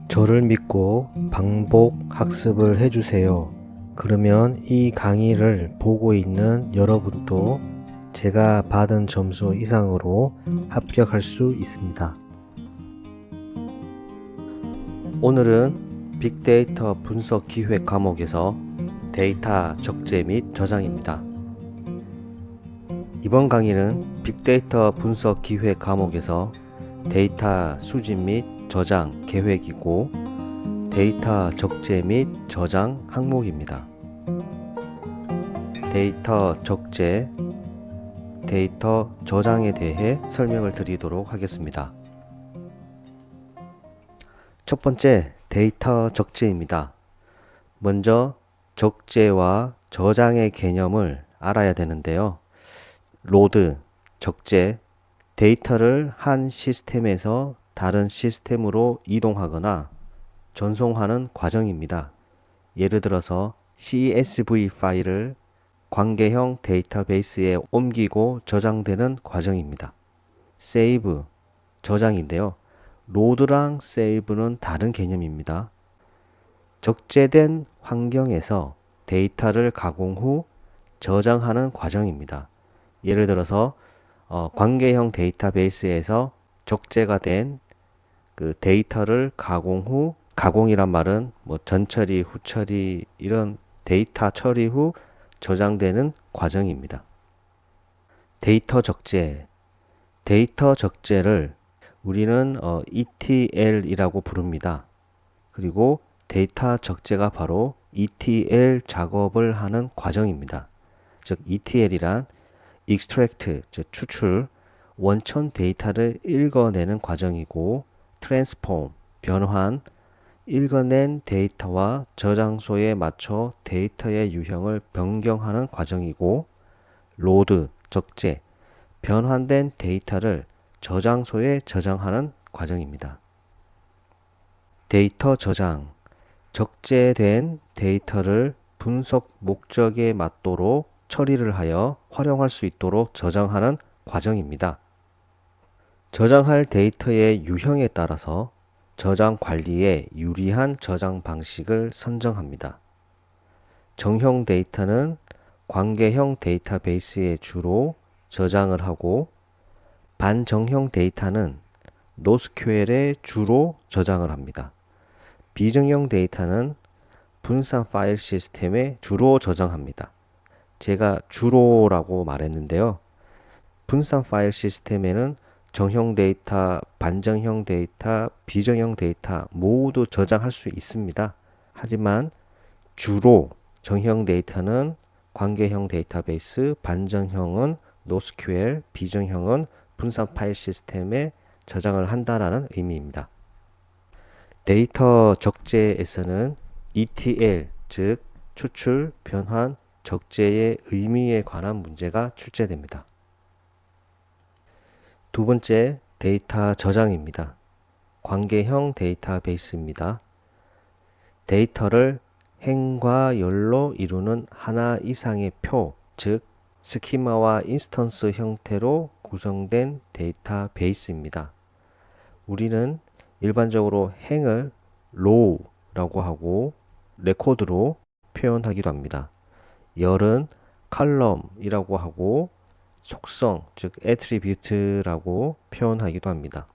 저를 믿고 반복 학습을 해주세요. 그러면 이 강의를 보고 있는 여러분도 제가 받은 점수 이상으로 합격할 수 있습니다. 오늘은 빅데이터 분석 기획 과목에서 데이터 적재 및 저장입니다. 이번 강의는 빅데이터 분석 기획 과목에서 데이터 수집 및 저장 계획이고 데이터 적재 및 저장 항목입니다. 데이터 적재, 데이터 저장에 대해 설명을 드리도록 하겠습니다. 첫 번째, 데이터 적재입니다. 먼저 적재와 저장의 개념을 알아야 되는데요. 로드, 적재, 데이터를 한 시스템에서 다른 시스템으로 이동하거나 전송하는 과정입니다. 예를 들어서 CSV 파일을 관계형 데이터베이스에 옮기고 저장되는 과정입니다. 세이브, 저장인데요. 로드랑 세이브는 다른 개념입니다. 적재된 환경에서 데이터를 가공 후 저장하는 과정입니다. 예를 들어서 관계형 데이터베이스에서 적재가 된 그 데이터를 가공 후, 가공이란 말은 뭐 전처리, 후처리 이런 데이터 처리 후 저장되는 과정입니다. 데이터 적재, 데이터 적재를 우리는 ETL이라고 부릅니다. 그리고 데이터 적재가 바로 ETL 작업을 하는 과정입니다. 즉 ETL이란 extract, 즉 추출, 원천 데이터를 읽어내는 과정이고 transform, 변환, 읽어낸 데이터와 저장소에 맞춰 데이터의 유형을 변경하는 과정이고 load, 적재, 변환된 데이터를 저장소에 저장하는 과정입니다. 데이터 저장, 적재된 데이터를 분석 목적에 맞도록 처리를 하여 활용할 수 있도록 저장하는 과정입니다. 저장할 데이터의 유형에 따라서 저장 관리에 유리한 저장 방식을 선정합니다. 정형 데이터는 관계형 데이터베이스에 주로 저장을 하고 반정형 데이터는 NoSQL에 주로 저장을 합니다. 비정형 데이터는 분산 파일 시스템에 주로 저장합니다. 제가 주로라고 말했는데요. 분산 파일 시스템에는 정형 데이터, 반정형 데이터, 비정형 데이터 모두 저장할 수 있습니다. 하지만 주로 정형 데이터는 관계형 데이터베이스, 반정형은 NoSQL, 비정형은 분산 파일 시스템에 저장을 한다라는 의미입니다. 데이터 적재에서는 ETL, 즉 추출, 변환, 적재의 의미에 관한 문제가 출제됩니다. 두 번째, 데이터 저장입니다. 관계형 데이터베이스입니다. 데이터를 행과 열로 이루는 하나 이상의 표, 즉 스키마와 인스턴스 형태로 구성된 데이터베이스입니다. 우리는 일반적으로 행을 row라고 하고 레코드로 표현하기도 합니다. 열은 컬럼이라고 하고 속성, 즉 attribute라고 표현하기도 합니다.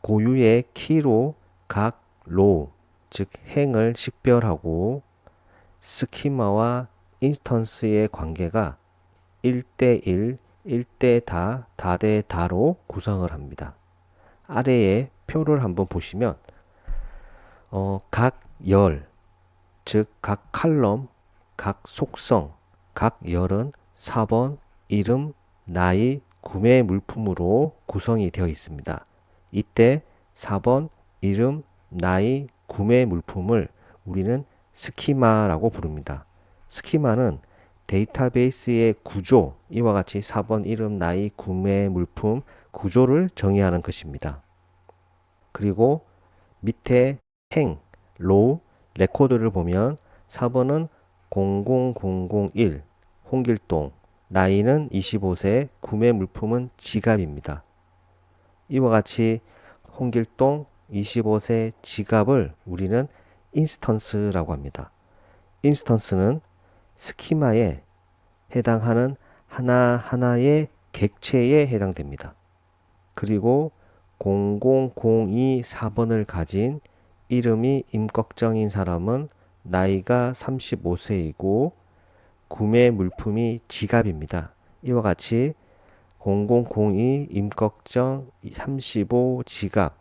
고유의 키로 각 row, 즉 행을 식별하고 스키마와 인스턴스의 관계가 1대1, 1대 다, 대 다로 구성을 합니다. 아래에 표를 한번 보시면 각 열, 즉 각 칼럼, 각 속성, 각 열은 4번 이름, 나이, 구매 물품으로 구성이 되어 있습니다. 이때 4번 이름, 나이, 구매 물품을 우리는 스키마라고 부릅니다. 스키마는 데이터베이스의 구조, 이와 같이 4번 이름, 나이, 구매 물품 구조를 정의하는 것입니다. 그리고 밑에 행, 로우, 레코드를 보면 4번은 00001, 홍길동, 나이는 25세, 구매 물품은 지갑입니다. 이와 같이 홍길동, 25세 지갑을 우리는 인스턴스라고 합니다. 인스턴스는 스키마에 해당하는 하나하나의 객체에 해당됩니다. 그리고 00024번을 가진 이름이 임꺽정인 사람은 나이가 35세이고 구매 물품이 지갑입니다. 이와 같이 0002 임꺽정 35 지갑,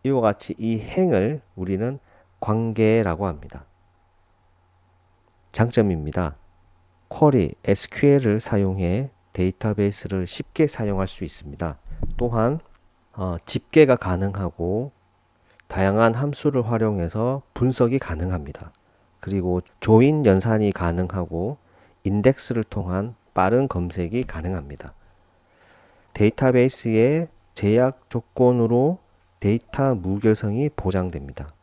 이와 같이 이 행을 우리는 관계라고 합니다. 장점입니다. 쿼리 SQL을 사용해 데이터베이스를 쉽게 사용할 수 있습니다. 또한 집계가 가능하고 다양한 함수를 활용해서 분석이 가능합니다. 그리고 조인 연산이 가능하고 인덱스를 통한 빠른 검색이 가능합니다. 데이터베이스의 제약 조건으로 데이터 무결성이 보장됩니다.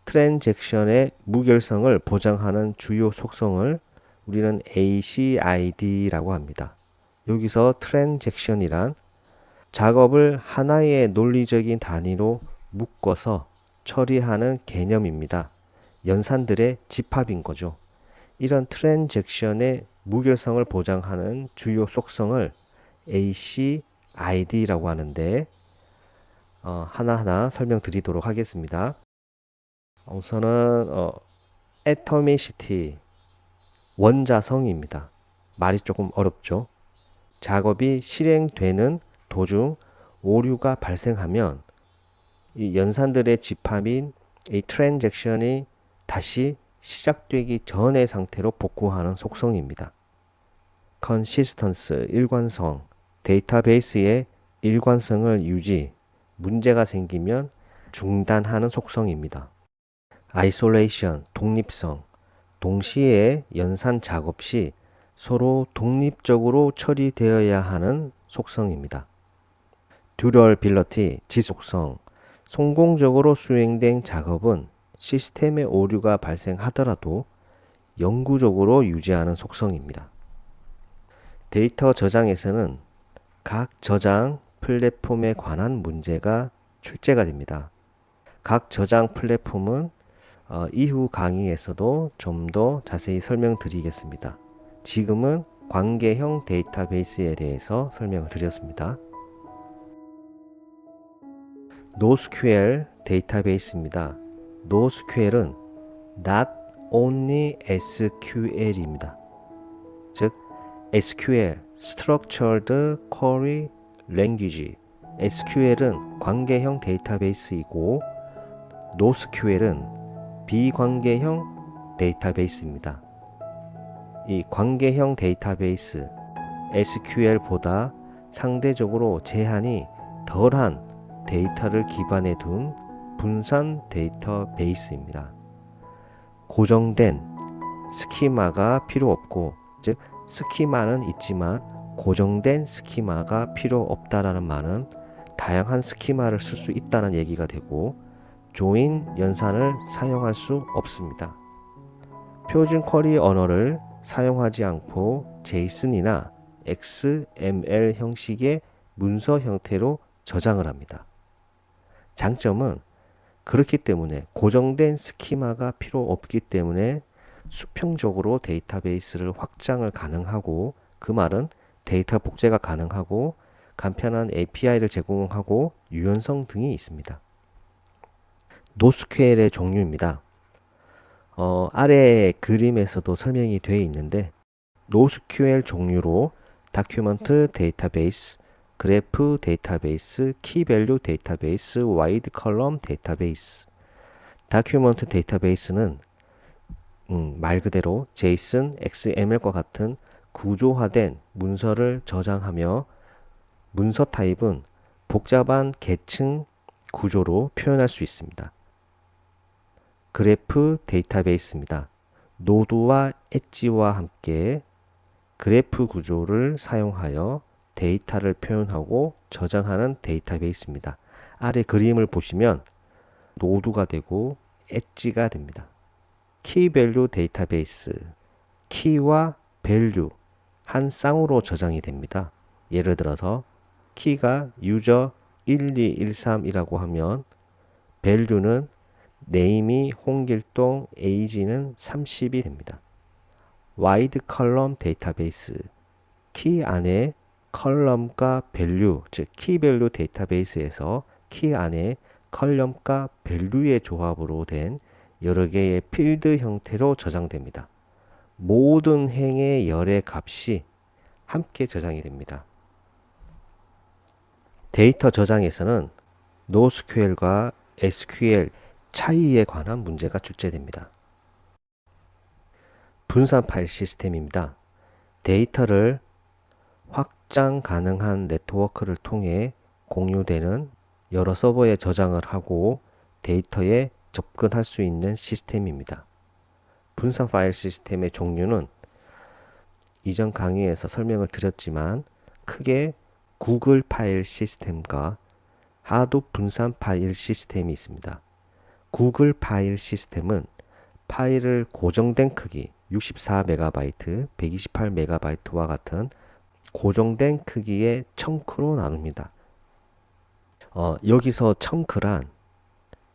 트랜잭션의 무결성을 보장하는 주요 속성을 우리는 ACID라고 합니다. 여기서 트랜잭션이란 작업을 하나의 논리적인 단위로 묶어서 처리하는 개념입니다. 연산들의 집합인 거죠. 이런 트랜잭션의 무결성을 보장하는 주요 속성을 ACID라고 하는데 하나하나 설명드리도록 하겠습니다. 우선은 atomicity, 원자성입니다. 말이 조금 어렵죠. 작업이 실행되는 도중 오류가 발생하면 이 연산들의 집합인 이 트랜잭션이 다시 시작되기 전의 상태로 복구하는 속성입니다. consistency, 일관성, 데이터베이스의 일관성을 유지, 문제가 생기면 중단하는 속성입니다. isolation, 독립성, 동시에 연산 작업 시 서로 독립적으로 처리되어야 하는 속성입니다. durability, 지속성, 성공적으로 수행된 작업은 시스템의 오류가 발생하더라도 영구적으로 유지하는 속성입니다. 데이터 저장에서는 각 저장 플랫폼에 관한 문제가 출제가 됩니다. 각 저장 플랫폼은 이후 강의에서도 좀 더 자세히 설명드리겠습니다. 지금은 관계형 데이터베이스에 대해서 설명을 드렸습니다. NoSQL 데이터베이스입니다. NoSQL은 Not Only SQL입니다. 즉 SQL, Structured Query Language, SQL은 관계형 데이터베이스이고 NoSQL은 비관계형 데이터베이스입니다. 이 관계형 데이터베이스, SQL보다 상대적으로 제한이 덜한 데이터를 기반에 둔 분산 데이터베이스입니다. 고정된 스키마가 필요 없고, 즉 스키마는 있지만 고정된 스키마가 필요 없다라는 말은 다양한 스키마를 쓸 수 있다는 얘기가 되고 조인 연산을 사용할 수 없습니다. 표준 쿼리 언어를 사용하지 않고 JSON이나 XML 형식의 문서 형태로 저장을 합니다. 장점은 그렇기 때문에 고정된 스키마가 필요 없기 때문에 수평적으로 데이터베이스를 확장을 가능하고, 그 말은 데이터 복제가 가능하고 간편한 API를 제공하고 유연성 등이 있습니다. NoSQL의 종류입니다. 아래 그림에서도 설명이 되어 있는데 NoSQL 종류로 다큐먼트 데이터베이스, 그래프 데이터베이스, 키밸류 데이터베이스, 와이드 컬럼 데이터베이스. 다큐먼트 데이터베이스는 말 그대로 JSON, XML과 같은 구조화된 문서를 저장하며 문서 타입은 복잡한 계층 구조로 표현할 수 있습니다. 그래프 데이터베이스입니다. 노드와 엣지와 함께 그래프 구조를 사용하여 데이터를 표현하고 저장하는 데이터베이스입니다. 아래 그림을 보시면 노드가 되고 엣지가 됩니다. 키밸류 데이터베이스, 키와 밸류 한 쌍으로 저장이 됩니다. 예를 들어서 키가 유저 1213이라고 하면 value는 name이 홍길동, age는 30이 됩니다. wide column 데이터베이스, 키 안에 컬럼과 value, 즉 키 밸류 데이터베이스에서 키 안에 컬럼과 밸류의 조합으로 된 여러 개의 필드 형태로 저장됩니다. 모든 행의 열의 값이 함께 저장이 됩니다. 데이터 저장에서는 NoSQL과 SQL 차이에 관한 문제가 출제됩니다. 분산 파일 시스템입니다. 데이터를 확장 가능한 네트워크를 통해 공유되는 여러 서버에 저장을 하고 데이터에 접근할 수 있는 시스템입니다. 분산 파일 시스템의 종류는 이전 강의에서 설명을 드렸지만 크게 구글 파일 시스템과 하둡 분산 파일 시스템이 있습니다. 구글 파일 시스템은 파일을 고정된 크기 64MB, 128MB와 같은 고정된 크기의 청크로 나눕니다. 여기서 청크란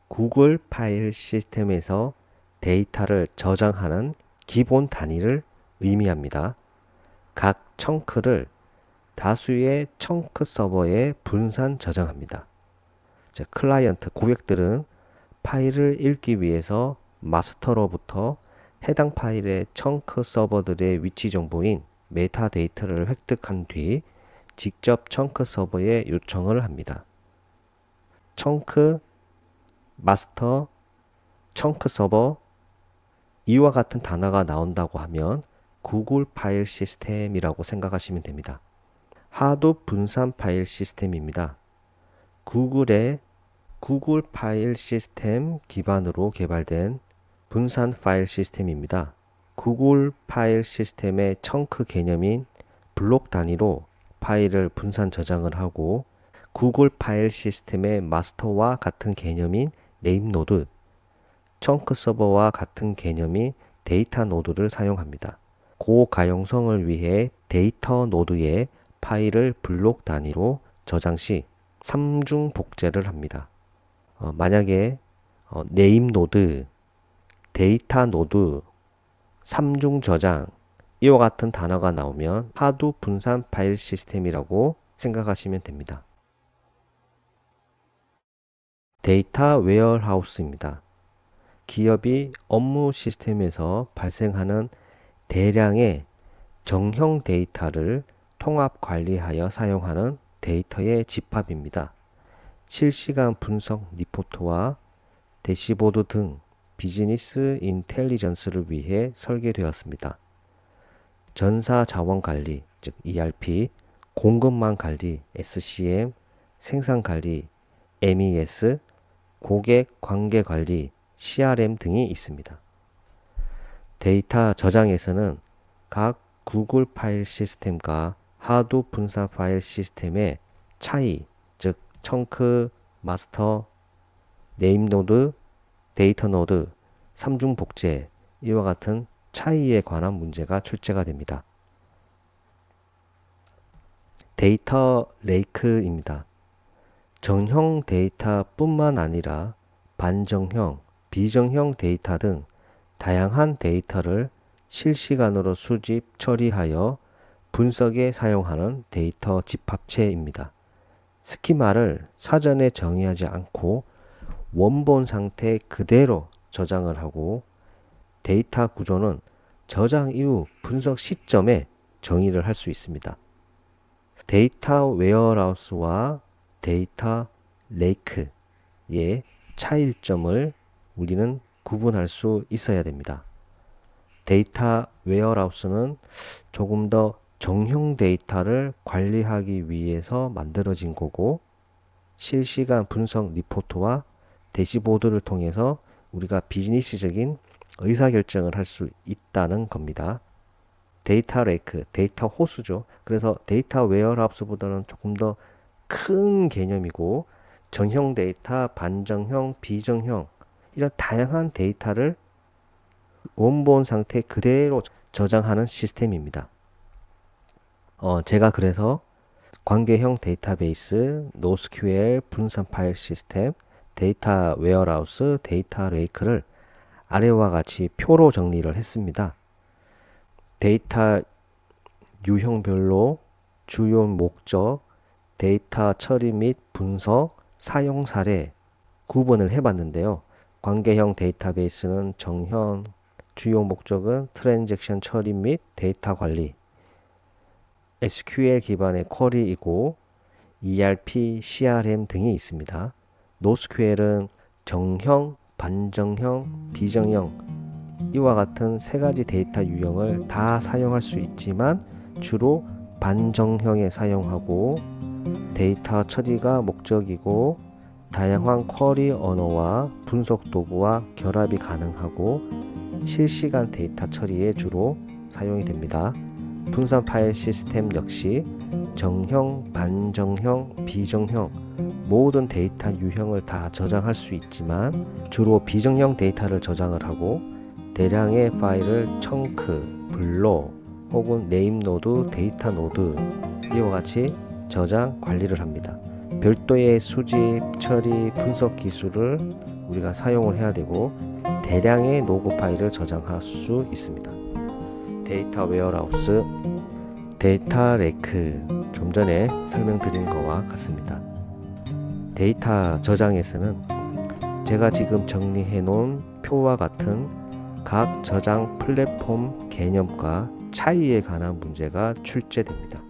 구글 파일 시스템에서 데이터를 저장하는 기본 단위를 의미합니다. 각 청크를 다수의 청크 서버에 분산 저장합니다. 즉, 클라이언트, 고객들은 파일을 읽기 위해서 마스터로부터 해당 파일의 청크 서버들의 위치 정보인 메타데이터를 획득한 뒤 직접 청크 서버에 요청을 합니다. 청크, 마스터, 청크 서버, 이와 같은 단어가 나온다고 하면 구글 파일 시스템이라고 생각하시면 됩니다. 하둡 분산 파일 시스템입니다. 구글의 구글 파일 시스템 기반으로 개발된 분산 파일 시스템입니다. 구글 파일 시스템의 청크 개념인 블록 단위로 파일을 분산 저장을 하고 구글 파일 시스템의 마스터와 같은 개념인 네임 노드, 청크 서버와 같은 개념인 데이터 노드를 사용합니다. 고가용성을 위해 데이터 노드에 파일을 블록 단위로 저장 시 3중 복제를 합니다. 만약에 네임 노드, 데이터 노드, 3중 저장 이와 같은 단어가 나오면 하둡 분산 파일 시스템이라고 생각하시면 됩니다. 데이터 웨어하우스입니다. 기업이 업무 시스템에서 발생하는 대량의 정형 데이터를 통합 관리하여 사용하는 데이터의 집합입니다. 실시간 분석 리포트와 대시보드 등 비즈니스 인텔리전스를 위해 설계되었습니다. 전사 자원 관리, 즉 ERP, 공급망 관리, SCM, 생산 관리, MES, 고객 관계 관리, CRM 등이 있습니다. 데이터 저장에서는 각 구글 파일 시스템과 하둡 분산 파일 시스템의 차이, 즉 청크, 마스터, 네임 노드, 데이터 노드, 3중 복제 이와 같은 차이에 관한 문제가 출제가 됩니다. 데이터 레이크입니다. 정형 데이터뿐만 아니라 반정형, 비정형 데이터 등 다양한 데이터를 실시간으로 수집, 처리하여 분석에 사용하는 데이터 집합체입니다. 스키마를 사전에 정의하지 않고 원본 상태 그대로 저장을 하고 데이터 구조는 저장 이후 분석 시점에 정의를 할 수 있습니다. 데이터 웨어하우스와 데이터 레이크의 차이점을 우리는 구분할 수 있어야 됩니다. 데이터 웨어하우스는 조금 더 정형 데이터를 관리하기 위해서 만들어진 거고 실시간 분석 리포트와 대시보드를 통해서 우리가 비즈니스적인 의사결정을 할 수 있다는 겁니다. 데이터 레이크, 데이터 호수죠. 그래서 데이터 웨어하우스보다는 조금 더 큰 개념이고 정형 데이터, 반정형, 비정형 이런 다양한 데이터를 원본 상태 그대로 저장하는 시스템입니다. 제가 그래서 관계형 데이터베이스, NoSQL, 분산 파일 시스템, 데이터 웨어하우스, 데이터 레이크를 아래와 같이 표로 정리를 했습니다. 데이터 유형별로 주요 목적, 데이터 처리 및 분석, 사용 사례 구분을 해봤는데요. 관계형 데이터베이스는 정형, 주요 목적은 트랜잭션 처리 및 데이터 관리, SQL 기반의 쿼리이고 ERP, CRM 등이 있습니다. 노스QL은 정형, 반정형, 비정형 이와 같은 세 가지 데이터 유형을 다 사용할 수 있지만 주로 반정형에 사용하고 데이터 처리가 목적이고 다양한 쿼리 언어와 분석 도구와 결합이 가능하고 실시간 데이터 처리에 주로 사용이 됩니다. 분산 파일 시스템 역시 정형, 반정형, 비정형 모든 데이터 유형을 다 저장할 수 있지만 주로 비정형 데이터를 저장을 하고 대량의 파일을 청크, 블록 혹은 네임 노드, 데이터 노드 이와 같이 저장, 관리를 합니다. 별도의 수집, 처리, 분석 기술을 우리가 사용을 해야 되고 대량의 로그 파일을 저장할 수 있습니다. 데이터 웨어하우스, 데이터 레이크 좀 전에 설명드린 것과 같습니다. 데이터 저장에서는 제가 지금 정리해 놓은 표와 같은 각 저장 플랫폼 개념과 차이에 관한 문제가 출제됩니다.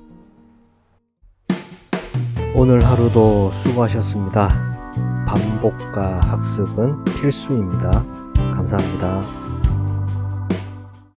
오늘 하루도 수고하셨습니다. 반복과 학습은 필수입니다. 감사합니다.